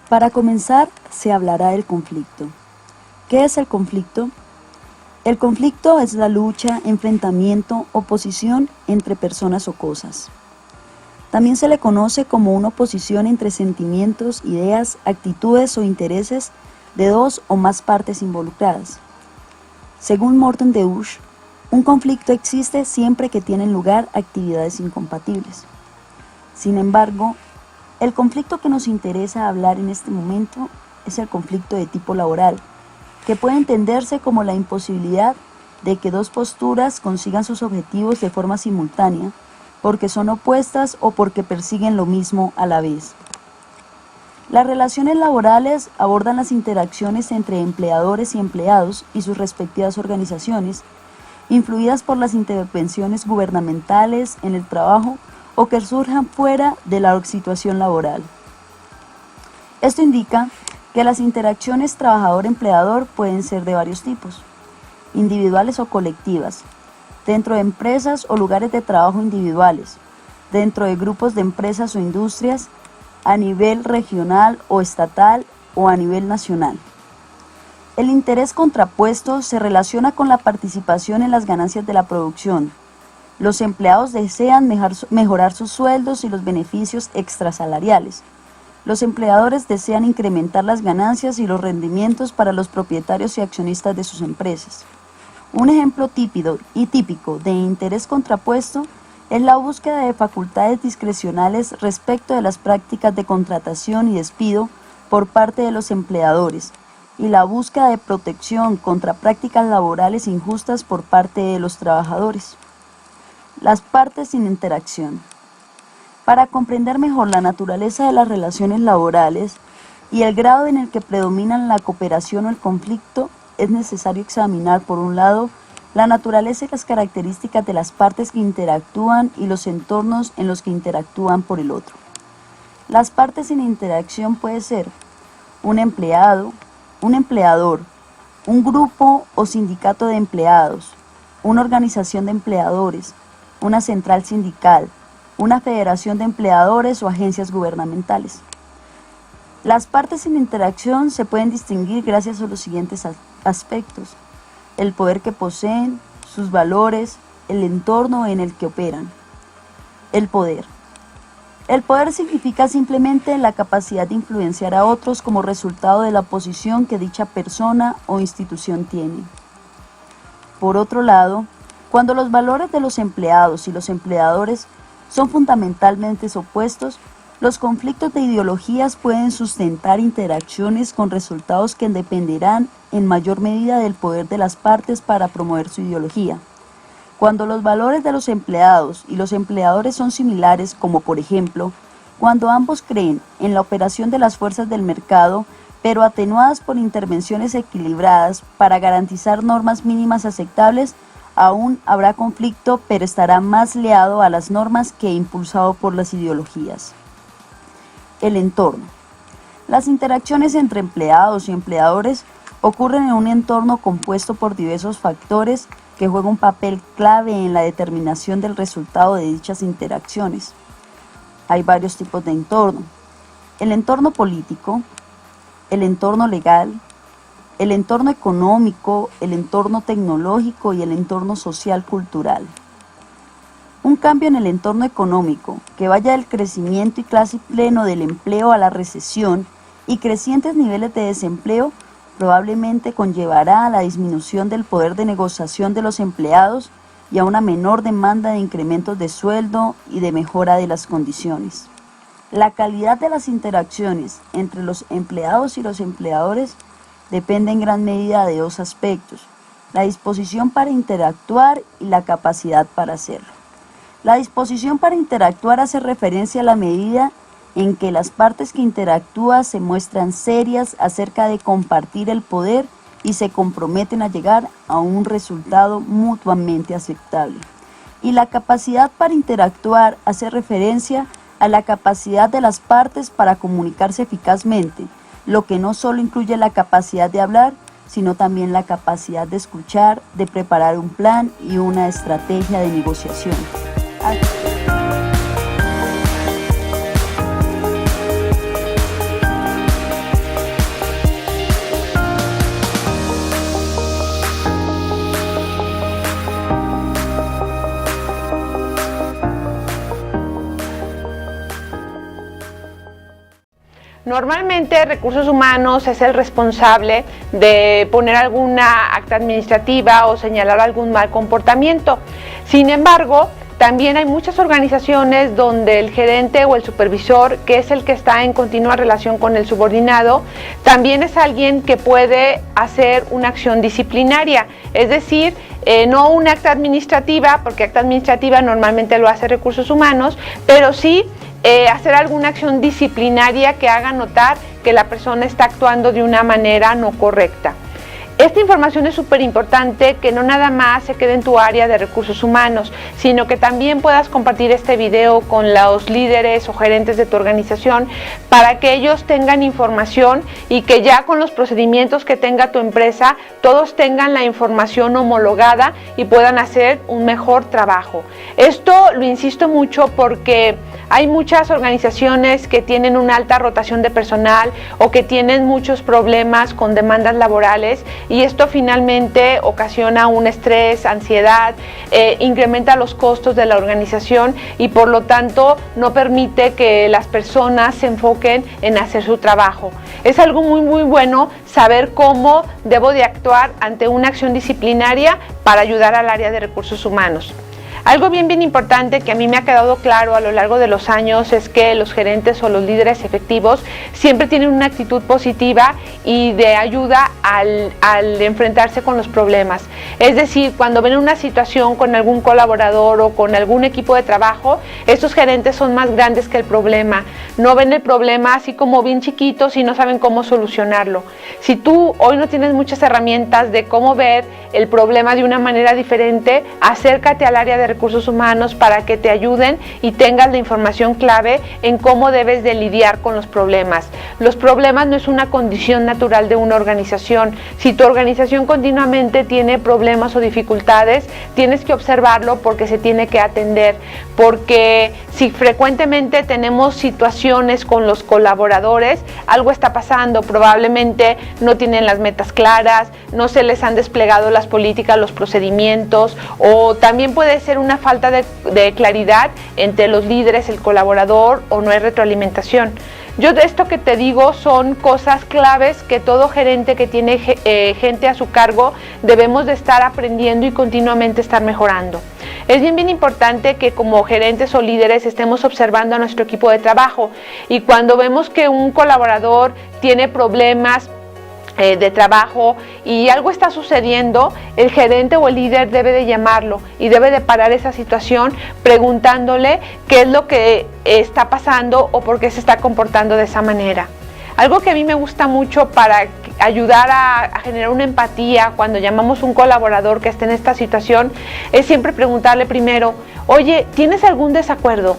Para comenzar, se hablará del conflicto. ¿Qué es el conflicto? El conflicto es la lucha, enfrentamiento, oposición entre personas o cosas. También se le conoce como una oposición entre sentimientos, ideas, actitudes o intereses de dos o más partes involucradas. Según Morton Deutsch, un conflicto existe siempre que tienen lugar actividades incompatibles. Sin embargo, el conflicto que nos interesa hablar en este momento es el conflicto de tipo laboral, que puede entenderse como la imposibilidad de que dos posturas consigan sus objetivos de forma simultánea, porque son opuestas o porque persiguen lo mismo a la vez. Las relaciones laborales abordan las interacciones entre empleadores y empleados y sus respectivas organizaciones, influidas por las intervenciones gubernamentales en el trabajo o que surjan fuera de la situación laboral. Esto indica que las interacciones trabajador-empleador pueden ser de varios tipos, individuales o colectivas, dentro de empresas o lugares de trabajo individuales, dentro de grupos de empresas o industrias, a nivel regional o estatal o a nivel nacional. El interés contrapuesto se relaciona con la participación en las ganancias de la producción. Los empleados desean mejorar sus sueldos y los beneficios extrasalariales. Los empleadores desean incrementar las ganancias y los rendimientos para los propietarios y accionistas de sus empresas. Un ejemplo típico de interés contrapuesto es la búsqueda de facultades discrecionales respecto de las prácticas de contratación y despido por parte de los empleadores y la búsqueda de protección contra prácticas laborales injustas por parte de los trabajadores. Las partes sin interacción. Para comprender mejor la naturaleza de las relaciones laborales y el grado en el que predominan la cooperación o el conflicto, es necesario examinar, por un lado, la naturaleza y las características de las partes que interactúan y los entornos en los que interactúan por el otro. Las partes sin interacción puede ser un empleado, un empleador, un grupo o sindicato de empleados, una organización de empleadores, una central sindical, una federación de empleadores o agencias gubernamentales. Las partes sin interacción se pueden distinguir gracias a los siguientes aspectos: el poder que poseen, sus valores, el entorno en el que operan. El poder. El poder significa simplemente la capacidad de influenciar a otros como resultado de la posición que dicha persona o institución tiene. Por otro lado, cuando los valores de los empleados y los empleadores son fundamentalmente opuestos, los conflictos de ideologías pueden sustentar interacciones con resultados que dependerán en mayor medida del poder de las partes para promover su ideología. Cuando los valores de los empleados y los empleadores son similares, como por ejemplo, cuando ambos creen en la operación de las fuerzas del mercado, pero atenuadas por intervenciones equilibradas para garantizar normas mínimas aceptables, aún habrá conflicto, pero estará más liado a las normas que impulsado por las ideologías. El entorno. Las interacciones entre empleados y empleadores ocurren en un entorno compuesto por diversos factores que juegan un papel clave en la determinación del resultado de dichas interacciones. Hay varios tipos de entorno: el entorno político, el entorno legal, el entorno económico, el entorno tecnológico y el entorno social-cultural. Un cambio en el entorno económico, que vaya del crecimiento y casi pleno del empleo a la recesión y crecientes niveles de desempleo, probablemente conllevará a la disminución del poder de negociación de los empleados y a una menor demanda de incrementos de sueldo y de mejora de las condiciones. La calidad de las interacciones entre los empleados y los empleadores depende en gran medida de dos aspectos: la disposición para interactuar y la capacidad para hacerlo. La disposición para interactuar hace referencia a la medida en que las partes que interactúan se muestran serias acerca de compartir el poder y se comprometen a llegar a un resultado mutuamente aceptable. Y la capacidad para interactuar hace referencia a la capacidad de las partes para comunicarse eficazmente, lo que no solo incluye la capacidad de hablar, sino también la capacidad de escuchar, de preparar un plan y una estrategia de negociación. Normalmente Recursos Humanos es el responsable de poner alguna acta administrativa o señalar algún mal comportamiento. Sin embargo, también hay muchas organizaciones donde el gerente o el supervisor, que es el que está en continua relación con el subordinado, también es alguien que puede hacer una acción disciplinaria, es decir, no una acta administrativa, porque acta administrativa normalmente lo hace Recursos Humanos, pero sí hacer alguna acción disciplinaria que haga notar que la persona está actuando de una manera no correcta. Esta información es súper importante, que no nada más se quede en tu área de recursos humanos, sino que también puedas compartir este video con los líderes o gerentes de tu organización para que ellos tengan información y que ya con los procedimientos que tenga tu empresa, todos tengan la información homologada y puedan hacer un mejor trabajo. Esto lo insisto mucho porque hay muchas organizaciones que tienen una alta rotación de personal o que tienen muchos problemas con demandas laborales y esto finalmente ocasiona un estrés, ansiedad, incrementa los costos de la organización y por lo tanto no permite que las personas se enfoquen en hacer su trabajo. Es algo muy bueno saber cómo debo de actuar ante una acción disciplinaria para ayudar al área de recursos humanos. Algo bien importante que a mí me ha quedado claro a lo largo de los años es que los gerentes o los líderes efectivos siempre tienen una actitud positiva y de ayuda al enfrentarse con los problemas. Es decir, cuando ven una situación con algún colaborador o con algún equipo de trabajo, estos gerentes son más grandes que el problema. No ven el problema así como bien chiquitos y no saben cómo solucionarlo. Si tú hoy no tienes muchas herramientas de cómo ver el problema de una manera diferente, acércate al área de recursos humanos para que te ayuden y tengas la información clave en cómo debes de lidiar con los problemas. Los problemas no es una condición natural de una organización. Si tu organización continuamente tiene problemas o dificultades, tienes que observarlo porque se tiene que atender, porque si frecuentemente tenemos situaciones con los colaboradores, algo está pasando, probablemente no tienen las metas claras, no se les han desplegado las políticas, los procedimientos, o también puede ser una falta de claridad entre los líderes, el colaborador, o no hay retroalimentación. Yo de esto que te digo son cosas claves que todo gerente que tiene gente a su cargo debemos de estar aprendiendo y continuamente estar mejorando. Es bien importante que como gerentes o líderes estemos observando a nuestro equipo de trabajo y cuando vemos que un colaborador tiene problemas de trabajo y algo está sucediendo, el gerente o el líder debe de llamarlo y debe de parar esa situación preguntándole qué es lo que está pasando o por qué se está comportando de esa manera. Algo que a mí me gusta mucho para ayudar a generar una empatía cuando llamamos a un colaborador que esté en esta situación es siempre preguntarle primero, oye, ¿tienes algún desacuerdo?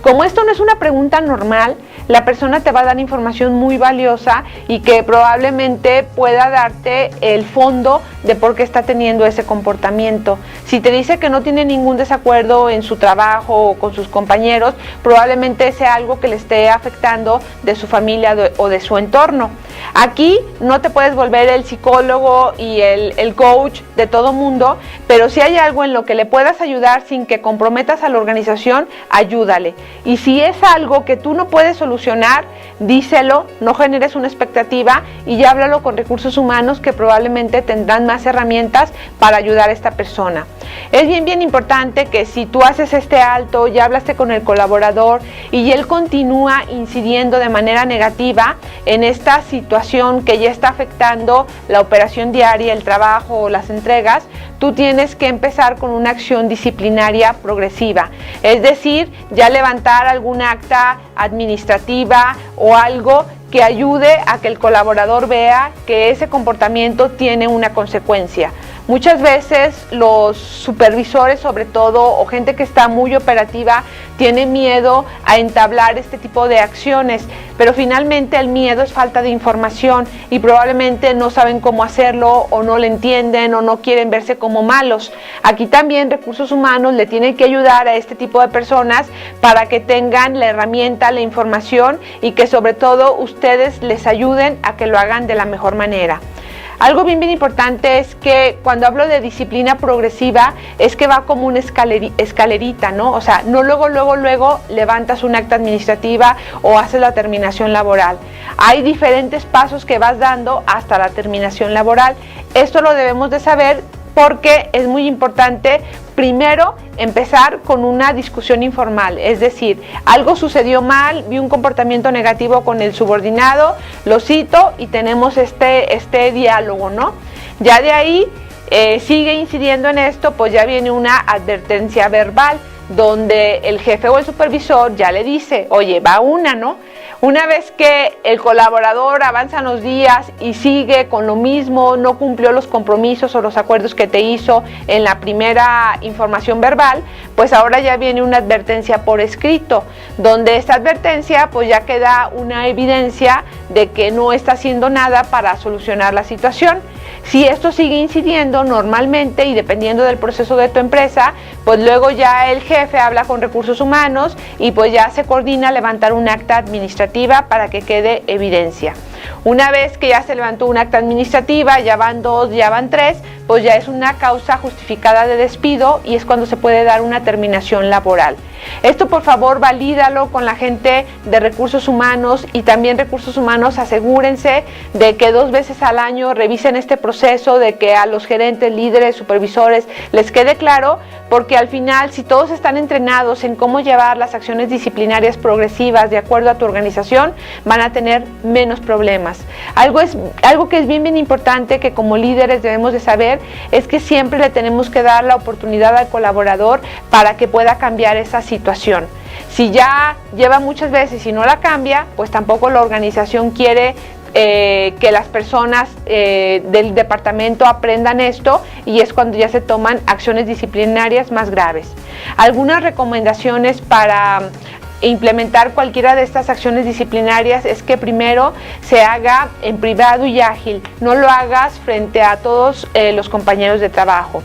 Como esto no es una pregunta normal, la persona te va a dar información muy valiosa y que probablemente pueda darte el fondo de por qué está teniendo ese comportamiento. Si te dice que no tiene ningún desacuerdo en su trabajo o con sus compañeros, probablemente sea algo que le esté afectando de su familia o de su entorno. Aquí no te puedes volver el psicólogo y el coach de todo mundo, pero si hay algo en lo que le puedas ayudar sin que comprometas a la organización, ayúdale. Y si es algo que tú no puedes solucionar, díselo, no generes una expectativa y ya háblalo con recursos humanos que probablemente tendrán más herramientas para ayudar a esta persona. Es bien importante que si tú haces este alto, ya hablaste con el colaborador y él continúa incidiendo de manera negativa en esta situación que ya está afectando la operación diaria, el trabajo o las entregas, tú tienes que empezar con una acción disciplinaria progresiva. Es decir, ya levantar alguna acta administrativa o algo que ayude a que el colaborador vea que ese comportamiento tiene una consecuencia. Muchas veces los supervisores, sobre todo, o gente que está muy operativa, tiene miedo a entablar este tipo de acciones, pero finalmente el miedo es falta de información y probablemente no saben cómo hacerlo o no le entienden o no quieren verse como malos. Aquí también recursos humanos le tienen que ayudar a este tipo de personas para que tengan la herramienta, la información y que sobre todo ustedes les ayuden a que lo hagan de la mejor manera. Algo bien importante es que cuando hablo de disciplina progresiva es que va como una escalerita, ¿no? O sea, no luego levantas un acta administrativa o haces la terminación laboral. Hay diferentes pasos que vas dando hasta la terminación laboral. Esto lo debemos de saber porque es muy importante primero empezar con una discusión informal, es decir, algo sucedió mal, vi un comportamiento negativo con el subordinado, lo cito y tenemos este diálogo, ¿no? Ya de ahí sigue incidiendo en esto, pues ya viene una advertencia verbal donde el jefe o el supervisor ya le dice, oye, va una, ¿no? Una vez que el colaborador avanza los días y sigue con lo mismo, no cumplió los compromisos o los acuerdos que te hizo en la primera información verbal, pues ahora ya viene una advertencia por escrito, donde esta advertencia pues ya queda una evidencia de que no está haciendo nada para solucionar la situación. Si esto sigue incidiendo normalmente y dependiendo del proceso de tu empresa, pues luego ya el jefe habla con recursos humanos y pues ya se coordina levantar un acta administrativa para que quede evidencia. Una vez que ya se levantó un acta administrativa, ya van 2, ya van 3, pues ya es una causa justificada de despido y es cuando se puede dar una terminación laboral. Esto por favor valídalo con la gente de recursos humanos y también recursos humanos asegúrense de que 2 veces al año revisen este proceso, de que a los gerentes, líderes, supervisores les quede claro, porque al final si todos están entrenados en cómo llevar las acciones disciplinarias progresivas de acuerdo a tu organización, van a tener menos problemas. Algo que es bien importante que como líderes debemos de saber es que siempre le tenemos que dar la oportunidad al colaborador para que pueda cambiar esa situación. Si ya lleva muchas veces y no la cambia, pues tampoco la organización quiere que las personas del departamento aprendan esto y es cuando ya se toman acciones disciplinarias más graves. Algunas recomendaciones para implementar cualquiera de estas acciones disciplinarias es que primero se haga en privado y ágil, no lo hagas frente a todos los compañeros de trabajo.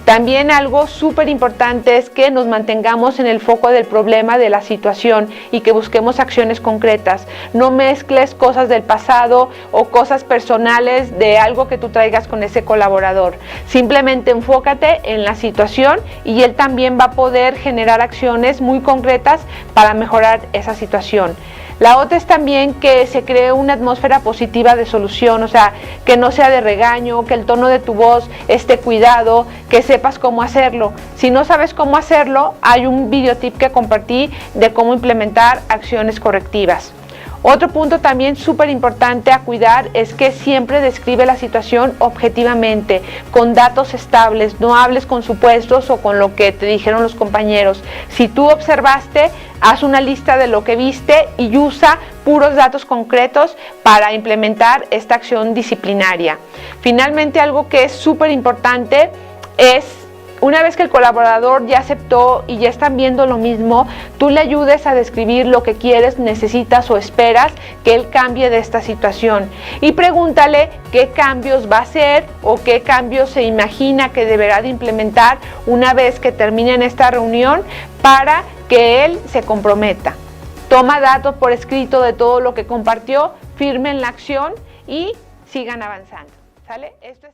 También algo súper importante es que nos mantengamos en el foco del problema, de la situación y que busquemos acciones concretas. No mezcles cosas del pasado o cosas personales de algo que tú traigas con ese colaborador. Simplemente enfócate en la situación y él también va a poder generar acciones muy concretas para mejorar esa situación. La otra es también que se cree una atmósfera positiva de solución, o sea, que no sea de regaño, que el tono de tu voz esté cuidado, que sepas cómo hacerlo. Si no sabes cómo hacerlo, hay un videotip que compartí de cómo implementar acciones correctivas. Otro punto también súper importante a cuidar es que siempre describe la situación objetivamente, con datos estables, no hables con supuestos o con lo que te dijeron los compañeros. Si tú observaste, haz una lista de lo que viste y usa puros datos concretos para implementar esta acción disciplinaria. Finalmente, algo que es súper importante es una vez que el colaborador ya aceptó y ya están viendo lo mismo, tú le ayudes a describir lo que quieres, necesitas o esperas que él cambie de esta situación. Y pregúntale qué cambios va a hacer o qué cambios se imagina que deberá de implementar una vez que terminen esta reunión para que él se comprometa. Toma datos por escrito de todo lo que compartió, firmen la acción y sigan avanzando. ¿Sale? Esto es